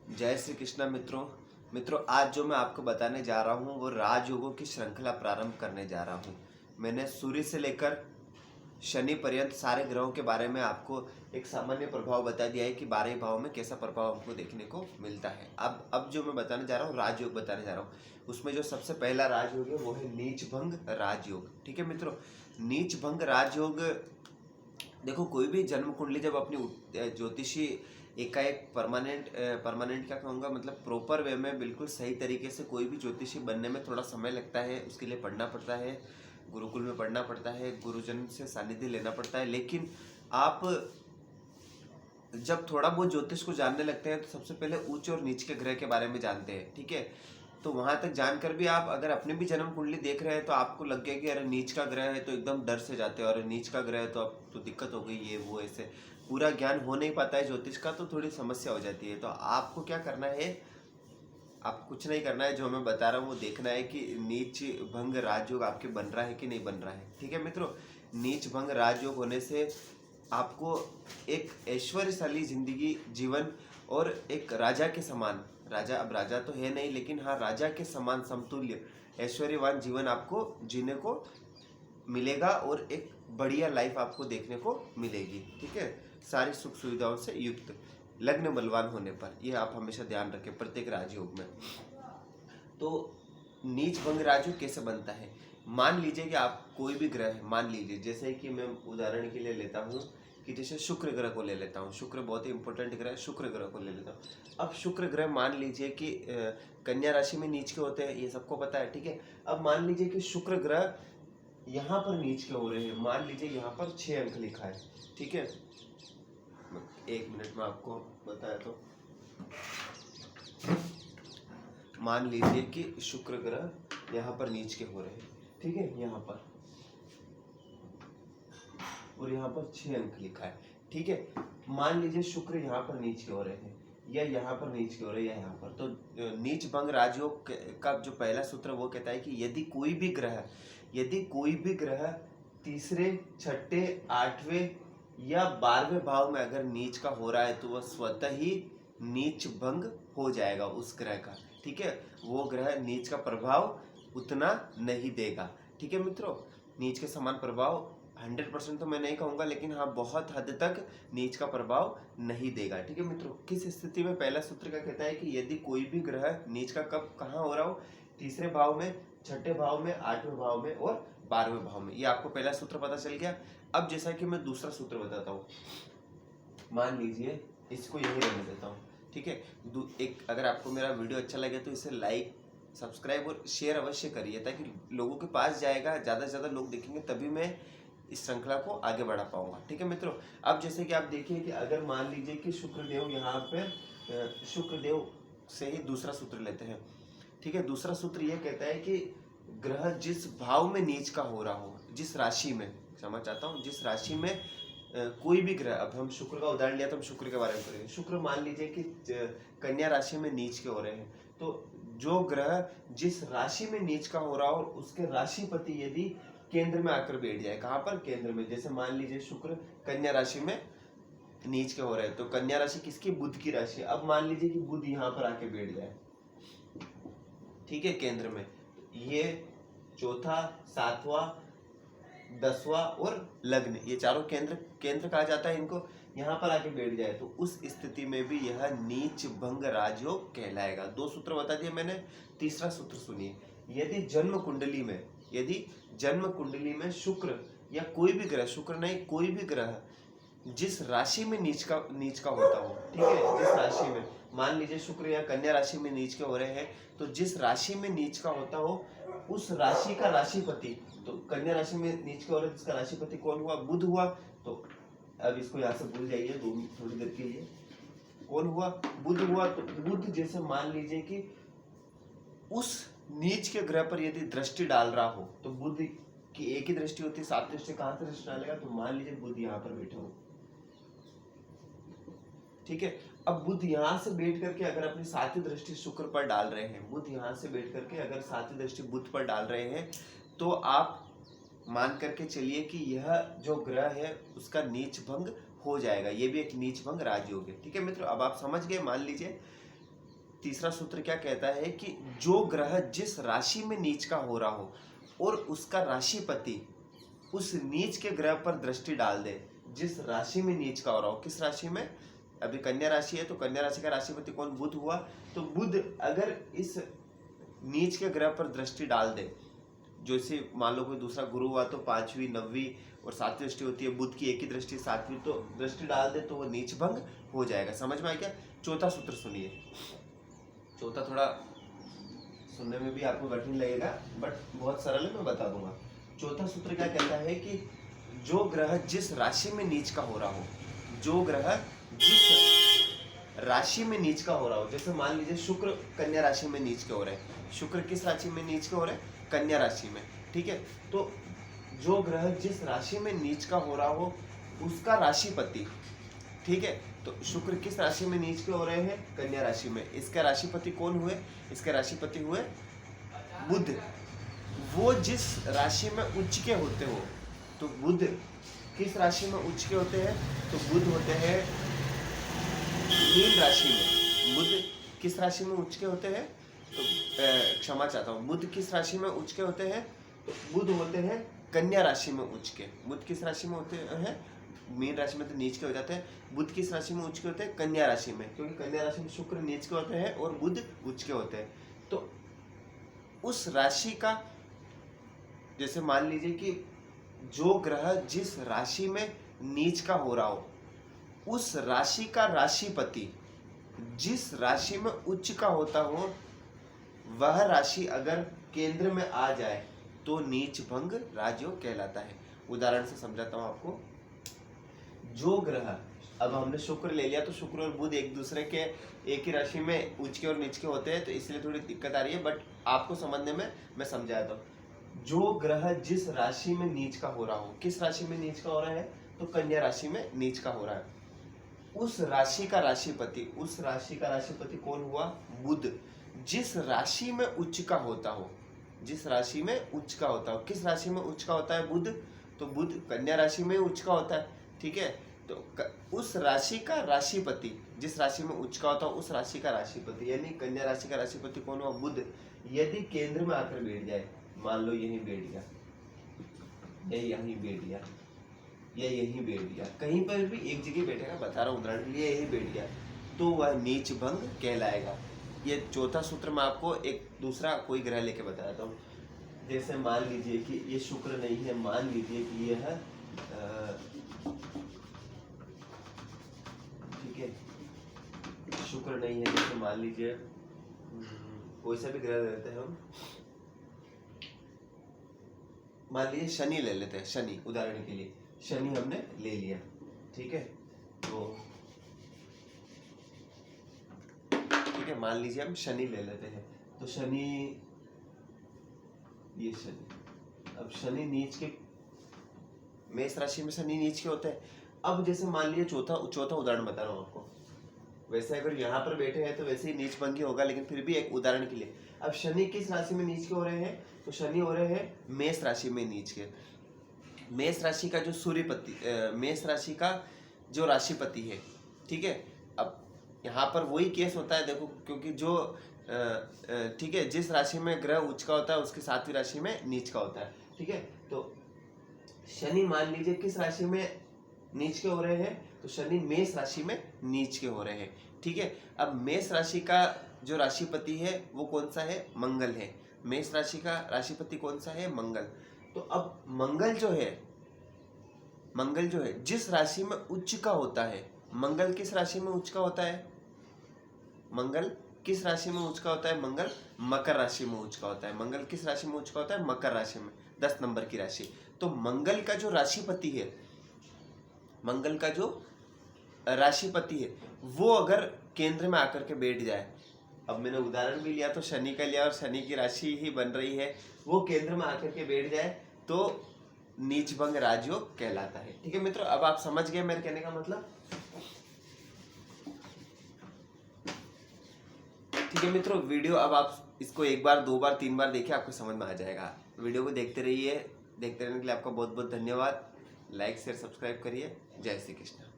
जय श्री कृष्णा मित्रों आज जो मैं आपको बताने जा रहा हूँ वो राजयोगों की श्रृंखला प्रारंभ करने जा रहा हूँ। मैंने सूर्य से लेकर शनि पर्यंत सारे ग्रहों के बारे में आपको एक सामान्य प्रभाव बता दिया है कि 12 भाव में कैसा प्रभाव हमको देखने को मिलता है। अब जो मैं बताने जा रहा हूँ राजयोग बताने जा रहा हूँ। उसमें जो सबसे पहला राजयोग है वो है नीच भंग राजयोग। ठीक है मित्रों, नीच भंग राजयोग देखो, कोई भी जन्म कुंडली जब अपनी ज्योतिषी एकाएक परमानेंट क्या कहूँगा, मतलब प्रॉपर वे में बिल्कुल सही तरीके से कोई भी ज्योतिषी बनने में थोड़ा समय लगता है। उसके लिए पढ़ना पड़ता है, गुरुकुल में पढ़ना पड़ता है, गुरुजन से सानिध्य लेना पड़ता है। लेकिन आप जब थोड़ा बहुत ज्योतिष को जानने लगते हैं तो सबसे पहले उच्च और नीच के ग्रह के बारे में जानते हैं। ठीक है, तो वहां तक जानकर भी आप अगर अपनी भी जन्म कुंडली देख रहे हैं तो आपको लग गया कि अरे नीच का ग्रह है तो एकदम डर से जाते हैं, और नीच का ग्रह है तो अब तो दिक्कत हो गई, ये वो ऐसे पूरा ज्ञान हो नहीं पाता है ज्योतिष का, तो थोड़ी समस्या हो जाती है। तो आपको क्या करना है, आप कुछ नहीं करना है, जो मैं बता रहा हूँ वो देखना है कि नीच भंग राजयोग आपके बन रहा है कि नहीं बन रहा है। ठीक है मित्रों, नीच भंग राजयोग होने से आपको एक ऐश्वर्यशाली जिंदगी जीवन और एक राजा के समान, राजा अब राजा तो है नहीं लेकिन हाँ राजा के समान समतुल्य ऐश्वर्यवान जीवन आपको जीने को मिलेगा और एक बढ़िया लाइफ आपको देखने को मिलेगी। ठीक है, सारी सुख सुविधाओं से युक्त, लग्न बलवान होने पर, यह आप हमेशा ध्यान रखें प्रत्येक राजयोग में। तो नीच भंग राजयोग कैसे बनता है, मान लीजिए कि आप कोई भी ग्रह, मान लीजिए जैसे कि मैं उदाहरण के लिए लेता हूँ कि जैसे शुक्र ग्रह को ले लेता हूँ। शुक्र बहुत ही इंपॉर्टेंट ग्रह है, शुक्र ग्रह को ले लेता हूँ। अब शुक्र ग्रह मान लीजिए कि कन्या राशि में नीच के होते हैं, ये सबको पता है। ठीक है, अब मान लीजिए कि शुक्र ग्रह यहाँ पर नीच के हो रहे हैं, मान लीजिए यहाँ पर 6 अंक लिखा है। ठीक है, एक मिनट में आपको बताया। तो मान लीजिए कि शुक्र ग्रह यहाँ पर नीच के हो रहे हैं, ठीक है, यहाँ पर, और यहाँ पर 6 अंक लिखा है। ठीक है, मान लीजिए शुक्र यहाँ पर नीच के हो रहे हैं, या यहाँ पर नीच के हो रहे हैं, या यहाँ पर। तो नीच भंग राजयोग का जो पहला सूत्र वो कहता है कि यदि कोई भी ग्रह तीसरे, छठे, 8वें या 12वें भाव में अगर नीच का हो रहा है तो वह स्वतः ही नीच भंग हो जाएगा उस ग्रह का। ठीक है, वो ग्रह नीच का प्रभाव उतना नहीं देगा। ठीक है मित्रों, नीच के समान प्रभाव 100% तो मैं नहीं कहूँगा, लेकिन हाँ बहुत हद तक नीच का प्रभाव नहीं देगा। ठीक है मित्रों, किस स्थिति में, पहला सूत्र का कहता है कि यदि कोई भी ग्रह नीच का कब कहाँ हो रहा हो, तीसरे भाव में, छठे भाव में, 8वें भाव में और 12वें भाव में। ये आपको पहला सूत्र पता चल गया। अब जैसा कि मैं दूसरा सूत्र बताता हूँ, मान लीजिए इसको यही रहने देता हूँ। ठीक है, एक अगर आपको मेरा वीडियो अच्छा लगे तो इसे लाइक, सब्सक्राइब और शेयर अवश्य करिए, ताकि लोगों के पास जाएगा, ज़्यादा से ज़्यादा लोग देखेंगे, तभी मैं इस श्रृंखला को आगे बढ़ा पाऊंगा। ठीक है मित्रों, अब जैसे कि आप देखिए कि अगर मान लीजिए कि शुक्रदेव यहाँ पे, शुक्रदेव से ही दूसरा सूत्र लेते हैं। ठीक है, दूसरा सूत्र ये कहता है कि ग्रह जिस भाव में नीच का हो रहा हो, जिस राशि में, समझ चाहता हूँ, जिस राशि में कोई भी ग्रह, अब हम शुक्र का उदाहरण लिया तो हम शुक्र के बारे में करेंगे। शुक्र मान लीजिए कि कन्या राशि में नीच के हो रहे हैं, तो जो ग्रह जिस राशि में नीच का हो रहा हो उसके राशिपति यदि केंद्र में आकर बैठ जाए, कहाँ पर, केंद्र में, जैसे मान लीजिए शुक्र कन्या राशि में नीच के हो रहे हैं, तो कन्या राशि किसकी, बुध की राशि। अब मान लीजिए कि बुध यहाँ पर आके बैठ जाए, ठीक है, केंद्र में, ये चौथा, 7वां, 10वां और लग्न, ये चारों केंद्र कहा जाता है इनको, यहाँ पर आके बैठ जाए, तो उस स्थिति में भी यह नीच भंग राजयोग कहलाएगा। 2 सूत्र बता दिए मैंने, तीसरा सूत्र सुनिए। यदि जन्म कुंडली में शुक्र या कोई भी ग्रह, शुक्र नहीं कोई भी ग्रह जिस राशि में नीच का होता हो, ठीक है, जिस राशि में, मान लीजिए शुक्र या कन्या राशि में नीच के हो रहे हैं, तो जिस राशि में नीच का होता हो उस राशि का राशिपति, तो कन्या राशि में नीच के हो रहे जिसका राशिपति कौन हुआ, बुध हुआ। तो अब इसको यहाँ से भूल जाइए थोड़ी देर के लिए, कौन हुआ, बुध हुआ। तो बुध जैसे मान लीजिए कि उस नीच के ग्रह पर यदि दृष्टि डाल रहा हो, तो बुध की एक ही दृष्टि होती है, 7 दृष्टि कहाँ से दृष्टि डालेगा, तो मान लीजिए बुध यहाँ पर बैठा हो। ठीक है, अब बुध यहाँ से बैठ करके अगर अपनी 7वीं दृष्टि शुक्र पर डाल रहे हैं, बुध यहाँ से बैठ करके अगर 7वीं दृष्टि बुध पर डाल रहे हैं, तो आप मान करके चलिए कि यह जो ग्रह है उसका नीच भंग हो जाएगा। ये भी एक नीच भंग राजयोग है। ठीक है मित्रों, अब आप समझ गए, मान लीजिए तीसरा सूत्र क्या कहता है कि जो ग्रह जिस राशि में नीच का हो रहा हो और उसका राशिपति उस नीच के ग्रह पर दृष्टि डाल दे। जिस राशि में नीच का हो रहा हो, किस राशि में, अभी कन्या राशि है तो कन्या राशि का राशिपति कौन, बुध हुआ। तो बुध अगर इस नीच के ग्रह पर दृष्टि डाल दे, जैसे मान लो कोई दूसरा गुरु हुआ तो 5वीं 9वीं और 7वीं दृष्टि होती है, बुध की एक ही दृष्टि 7वीं, तो दृष्टि डाल दे तो वो नीच भंग हो जाएगा। समझ में आ गया। चौथा सूत्र सुनिए। चौथा थोड़ा सुनने में भी आपको कठिन लगेगा बट बहुत सरल है, मैं बता दूंगा। चौथा सूत्र क्या कहता है कि जो ग्रह जिस राशि में नीच का हो रहा हो, जो ग्रह जिस राशि में नीच का हो रहा हो, जैसे मान लीजिए शुक्र कन्या राशि में नीच के हो रहे हैं। शुक्र किस राशि में नीच के हो रहे हैं, कन्या राशि में, ठीक है। तो जो ग्रह जिस राशि में नीच का हो रहा हो उसका राशिपति, ठीक है। तो शुक्र किस राशि में नीच के हो रहे हैं, कन्या राशि में। इसका राशिपति कौन हुए, इसके राशिपति हुए बुध। वो जिस राशि में उच्च के होते हो, तो बुध किस राशि में उच्च के होते हैं, तो बुध होते हैं मीन राशि में। बुध किस राशि में उच्च के होते हैं, तो क्षमा चाहता हूँ, बुध किस राशि में उच्च के होते हैं, तो बुध होते हैं कन्या राशि में उच्च के। बुध किस राशि में होते हैं, मीन राशि में तो नीच के हो जाते हैं। बुध किस राशि में उच्च के होते हैं, कन्या राशि में, क्योंकि कन्या राशि में शुक्र नीच के होते हैं और बुध उच्च के होते हैं। तो उस राशि का, जैसे मान लीजिए कि जो ग्रह जिस राशि में नीच का हो रहा हो उस राशि का राशिपति जिस राशि में उच्च का होता हो, वह राशि अगर केंद्र में आ जाए तो नीच भंग राजयोग कहलाता है। उदाहरण से समझाता हूं आपको। जो ग्रह, अब हमने शुक्र ले लिया तो शुक्र और बुध एक दूसरे के एक ही राशि में उच्च के और नीच के होते हैं, तो इसलिए थोड़ी दिक्कत आ रही है, बट आपको समझने में मैं समझाता हूँ। जो ग्रह जिस राशि में नीच का हो रहा हो, किस राशि में नीच का हो रहा है, तो कन्या राशि में नीच का हो रहा है। उस राशि का राशिपति, उस राशि का राशिपति कौन हुआ, बुध। जिस राशि में उच्च का होता हो, जिस राशि में उच्च का होता हो, किस राशि में उच्च का होता है, बुध। तो बुध कन्या राशि में उच्च का होता है, ठीक है। तो उस राशि का राशिपति, जिस राशि में उच्च का होता है उस राशि का राशिपति, यानी कन्या राशि का राशिपति कौन हुआ, बुध, यदि केंद्र में आकर बैठ जाए, मान लो यहीं बैठ गया, यहीं बैठ गया, या यहीं बैठ गया, कहीं पर भी एक जगह बैठेगा, बता रहा हूँ उदाहरण के लिए, यही बैठ गया, तो वह नीच भंग कहलाएगा। ये चौथा सूत्र मैं आपको एक दूसरा कोई ग्रह लेके बताता हूँ। जैसे मान लीजिए कि ये शुक्र नहीं है, मान लीजिए कि यह ठीक है, शुक्र नहीं है, जैसे मान लीजिए कोई सा भी ग्रह लेते हैं हम, मान लीजिए शनि ले लेते हैं, शनि उदाहरण के लिए, शनि हमने ले लिया, ठीक है। तो ठीक है, मान लीजिए हम शनि ले लेते हैं, तो शनि, ये शनि, अब शनि नीच के, मेष राशि में शनि नीच के होते हैं। अब जैसे मान लीजिए चौथा उदाहरण बता रहा हूँ आपको। वैसे अगर यहाँ पर बैठे हैं तो वैसे ही नीच भंगी होगा, लेकिन फिर भी एक उदाहरण के लिए। अब शनि किस राशि में नीच के हो रहे हैं, तो शनि हो रहे हैं मेष राशि में नीच के। मेष राशि का जो सूर्यपति, मेष राशि का जो राशिपति है, ठीक है। अब यहाँ पर वही केस होता है, देखो, क्योंकि जो ठीक है, जिस राशि में ग्रह उच्च का होता है उसकी 7वीं राशि में नीच का होता है, ठीक है। तो शनि मान लीजिए किस राशि में नीच के हो रहे हैं, तो शनि मेष राशि में नीच के हो रहे हैं, ठीक है। अब मेष राशि का जो राशिपति है वो कौन सा है, मंगल है। मेष राशि का राशिपति कौन सा है, मंगल। तो अब मंगल जो है जिस राशि में उच्च का होता है, मंगल किस राशि में उच्च का होता है, मंगल किस राशि में उच्च का होता है, मंगल मकर राशि में उच्च का होता है। मंगल किस राशि में उच्च का होता है, मकर राशि में, 10 नंबर की राशि। तो मंगल का जो राशिपति है, मंगल का जो राशिपति है वो अगर केंद्र में आकर के बैठ जाए, अब मैंने उदाहरण भी लिया तो शनि का लिया और शनि की राशि ही बन रही है, वो केंद्र में आकर के बैठ जाए तो नीच भंग राजयोग कहलाता है, ठीक है मित्रों। अब आप समझ गए मेरे कहने का मतलब, ठीक है मित्रों। वीडियो अब आप इसको 1 बार 2 बार 3 बार देखिए, आपको समझ में आ जाएगा। वीडियो को देखते रहिए, देखते रहने के लिए आपका बहुत बहुत धन्यवाद। लाइक शेयर सब्सक्राइब करिए। जय श्री कृष्ण।